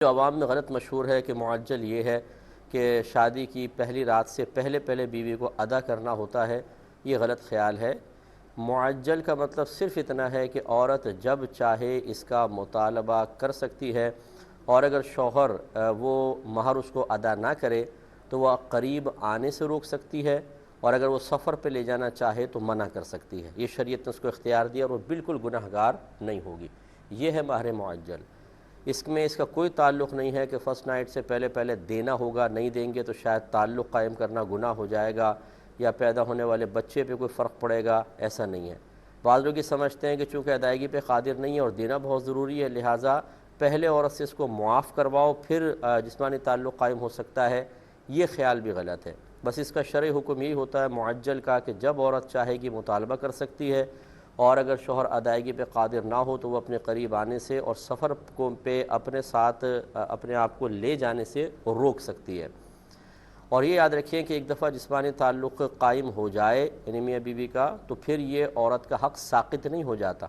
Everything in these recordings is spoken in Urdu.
جو عوام میں غلط مشہور ہے کہ معجل یہ ہے کہ شادی کی پہلی رات سے پہلے پہلے بیوی کو ادا کرنا ہوتا ہے، یہ غلط خیال ہے۔ معجل کا مطلب صرف اتنا ہے کہ عورت جب چاہے اس کا مطالبہ کر سکتی ہے، اور اگر شوہر وہ مہر اس کو ادا نہ کرے تو وہ قریب آنے سے روک سکتی ہے، اور اگر وہ سفر پہ لے جانا چاہے تو منع کر سکتی ہے۔ یہ شریعت نے اس کو اختیار دیا اور وہ بالکل گناہگار نہیں ہوگی۔ یہ ہے مہر معجل۔ اس میں اس کا کوئی تعلق نہیں ہے کہ فرسٹ نائٹ سے پہلے پہلے دینا ہوگا، نہیں دیں گے تو شاید تعلق قائم کرنا گناہ ہو جائے گا یا پیدا ہونے والے بچے پہ کوئی فرق پڑے گا، ایسا نہیں ہے۔ بعض لوگ یہ سمجھتے ہیں کہ چونکہ ادائیگی پہ قادر نہیں ہے اور دینا بہت ضروری ہے، لہٰذا پہلے عورت سے اس کو معاف کرواؤ پھر جسمانی تعلق قائم ہو سکتا ہے۔ یہ خیال بھی غلط ہے۔ بس اس کا شرعی حکم یہی ہوتا ہے معجل کا کہ جب عورت چاہے گی مطالبہ کر سکتی ہے، اور اگر شوہر ادائیگی پہ قادر نہ ہو تو وہ اپنے قریب آنے سے اور سفر پہ اپنے ساتھ اپنے آپ کو لے جانے سے روک سکتی ہے۔ اور یہ یاد رکھیں کہ ایک دفعہ جسمانی تعلق قائم ہو جائے یعنی میاں بیوی کا، تو پھر یہ عورت کا حق ساقط نہیں ہو جاتا۔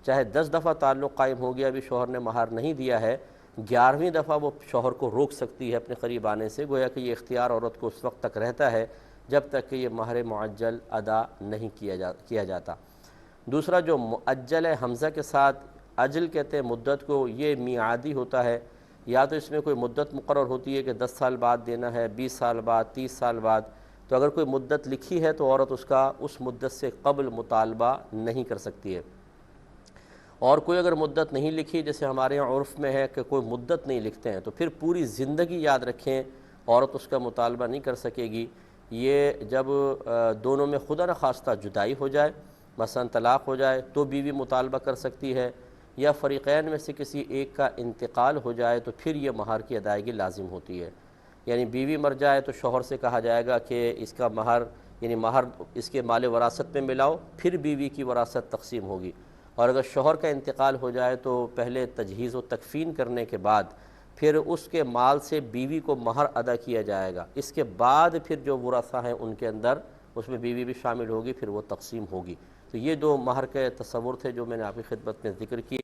چاہے 10 دفعہ تعلق قائم ہو گیا، ابھی شوہر نے مہر نہیں دیا ہے، 11ویں دفعہ وہ شوہر کو روک سکتی ہے اپنے قریب آنے سے، گویا کہ یہ اختیار عورت کو اس وقت تک رہتا ہے جب تک کہ یہ مہر معجل ادا نہیں کیا جاتا۔ دوسرا جو مؤجل ہے، حمزہ کے ساتھ اجل کہتے ہیں مدت کو، یہ میعادی ہوتا ہے۔ یا تو اس میں کوئی مدت مقرر ہوتی ہے کہ 10 سال بعد دینا ہے، 20 سال بعد، 30 سال بعد، تو اگر کوئی مدت لکھی ہے تو عورت اس مدت سے قبل مطالبہ نہیں کر سکتی ہے۔ اور کوئی اگر مدت نہیں لکھی، جیسے ہمارے یہاں عرف میں ہے کہ کوئی مدت نہیں لکھتے ہیں، تو پھر پوری زندگی یاد رکھیں عورت اس کا مطالبہ نہیں کر سکے گی۔ یہ جب دونوں میں خدا نخواستہ جدائی ہو جائے، مثلا طلاق ہو جائے، تو بیوی مطالبہ کر سکتی ہے، یا فریقین میں سے کسی ایک کا انتقال ہو جائے تو پھر یہ مہر کی ادائیگی لازم ہوتی ہے۔ یعنی بیوی مر جائے تو شوہر سے کہا جائے گا کہ اس کا مہر یعنی مہر اس کے مال وراثت میں ملاؤ، پھر بیوی کی وراثت تقسیم ہوگی۔ اور اگر شوہر کا انتقال ہو جائے تو پہلے تجہیز و تکفین کرنے کے بعد پھر اس کے مال سے بیوی کو مہر ادا کیا جائے گا، اس کے بعد پھر جو ورثہ ہیں ان کے اندر اس میں بیوی بھی شامل ہوگی، پھر وہ تقسیم ہوگی۔ تو یہ دو مہر کے تصور تھے جو میں نے آپ کی خدمت میں ذکر کی۔